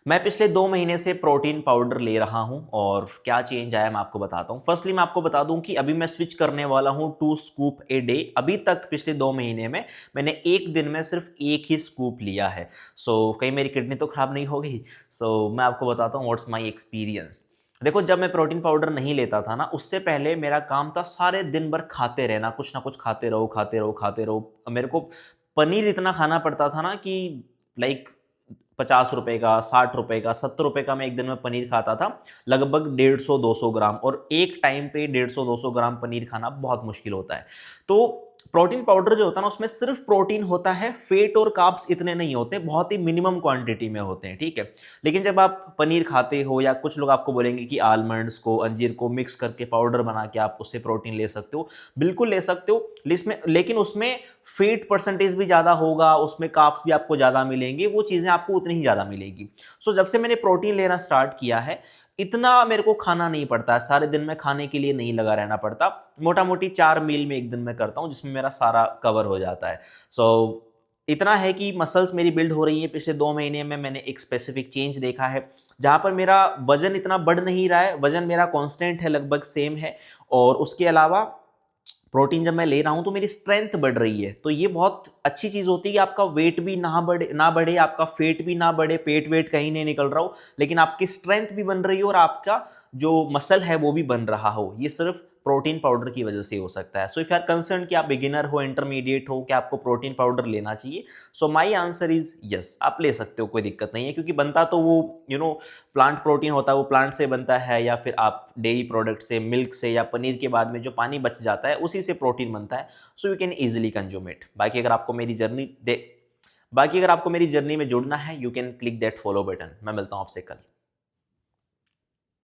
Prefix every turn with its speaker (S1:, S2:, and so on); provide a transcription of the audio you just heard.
S1: मैं पिछले 2 महीने से प्रोटीन पाउडर ले रहा हूं और क्या चेंज आया मैं आपको बताता हूं। फर्स्टली मैं आपको बता दूं कि अभी मैं स्विच करने वाला हूं 2 स्कूप ए डे। अभी तक पिछले 2 महीने में मैंने एक दिन में सिर्फ एक ही स्कूप लिया है। कहीं मेरी किडनी तो खराब नहीं हो गई। मैं आपको बताता हूँ व्हाट्स माई एक्सपीरियंस। देखो, जब मैं प्रोटीन पाउडर नहीं लेता था ना, उससे पहले मेरा काम था सारे दिन भर खाते रहना, कुछ ना कुछ खाते रहो खाते रहो खाते रहो। मेरे को पनीर इतना खाना पड़ता था ना कि लाइक 50 रुपए का, 60 रुपए का, 70 रुपए का मैं एक दिन में पनीर खाता था। लगभग 150-200 ग्राम, और एक टाइम पे 150-200 ग्राम पनीर खाना बहुत मुश्किल होता है। तो प्रोटीन पाउडर जो होता है ना, उसमें सिर्फ प्रोटीन होता है, फेट और कार्ब्स इतने नहीं होते, बहुत ही मिनिमम क्वांटिटी में होते हैं, ठीक है। लेकिन जब आप पनीर खाते हो, या कुछ लोग आपको बोलेंगे कि आलमंड्स को, अंजीर को मिक्स करके पाउडर बना के आप उससे प्रोटीन ले सकते हो, बिल्कुल ले सकते हो। लेकिन उसमें फैट परसेंटेज भी ज़्यादा होगा, उसमें कार्ब्स भी आपको ज़्यादा मिलेंगे, वो चीज़ें आपको उतनी ही ज़्यादा मिलेगी। जब से मैंने प्रोटीन लेना स्टार्ट किया है, इतना मेरे को खाना नहीं पड़ता है, सारे दिन में खाने के लिए नहीं लगा रहना पड़ता। मोटा मोटी 4 मील में एक दिन में करता हूँ, जिसमें मेरा सारा कवर हो जाता है। इतना है कि मसल्स मेरी बिल्ड हो रही है। पिछले 2 महीने में मैंने एक स्पेसिफिक चेंज देखा है, जहाँ पर मेरा वजन इतना बढ़ नहीं रहा है, वजन मेरा कांस्टेंट है, लगभग सेम है। और उसके अलावा प्रोटीन जब मैं ले रहा हूं तो मेरी स्ट्रेंथ बढ़ रही है। तो ये बहुत अच्छी चीज़ होती है कि आपका वेट भी ना बढ़े, आपका फेट भी ना बढ़े, पेट वेट कहीं नहीं निकल रहा हो, लेकिन आपकी स्ट्रेंथ भी बन रही हो और आपका जो मसल है वो भी बन रहा हो। ये सिर्फ प्रोटीन पाउडर की वजह से हो सकता है। इफ यू आर कंसर्न कि आप बिगिनर हो, इंटरमीडिएट हो, कि आपको प्रोटीन पाउडर लेना चाहिए, माई आंसर इज यस, आप ले सकते हो, कोई दिक्कत नहीं है। क्योंकि बनता तो वो प्लांट प्रोटीन होता है, वो प्लांट से बनता है, या फिर आप डेयरी प्रोडक्ट से, मिल्क से, या पनीर के बाद में जो पानी बच जाता है उसी से प्रोटीन बनता है। You can easily consume it. बाकी अगर आपको मेरी जर्नी में जुड़ना है, you can click that follow button. मैं मिलता हूँ आपसे कल।